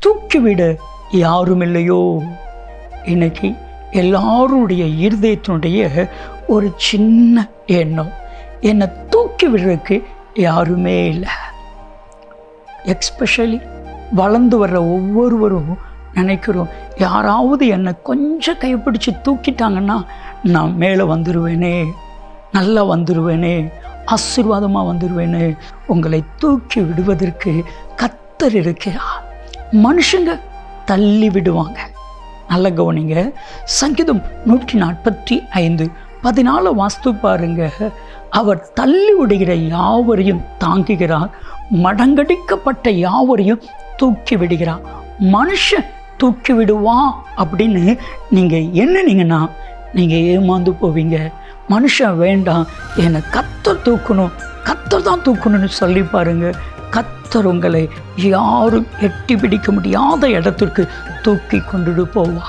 தூக்கிவிட யாரும் இல்லையோ? இன்னைக்கு எல்லாருடைய இருதயத்தினுடைய ஒரு சின்ன எண்ணம், என்னை தூக்கி விடுறதுக்கு யாருமே இல்லை. எக்ஸ்பெஷலி வளர்ந்து வர்ற ஒவ்வொருவரும் நினைக்கிறோம், யாராவது என்னை கொஞ்சம் கைப்பிடிச்சு தூக்கிட்டாங்கன்னா நான் மேலே வந்துடுவேனே, நல்லா வந்துடுவேனே, ஆசீர்வாதமாக வந்துடுவேனே. உங்களை தூக்கி விடுவதற்கு கர்த்தர் இருக்கிறார். மனுஷங்க தள்ளி விடுவாங்க. நல்ல கவனிங்க, சங்கீதம் 145:14 வாஸ்து பாருங்க. அவர் தள்ளி விடுகிற யாவரையும் தாங்குகிறார், மடங்கடிக்கப்பட்ட யாவரையும் தூக்கி விடுகிறார். மனுஷன் தூக்கி விடுவான் அப்படின்னு நீங்கள் எண்ணினீங்கன்னா நீங்கள் ஏமாந்து போவீங்க. மனுஷன் வேண்டாம், என்னை கர்த்தர் தூக்கணும், கர்த்தர் தான் தூக்கணும்னு சொல்லி பாருங்க. கர்த்தர் உங்களை யாரும் எட்டி பிடிக்க முடியாத இடத்திற்கு தூக்கி கொண்டுட்டு போவா.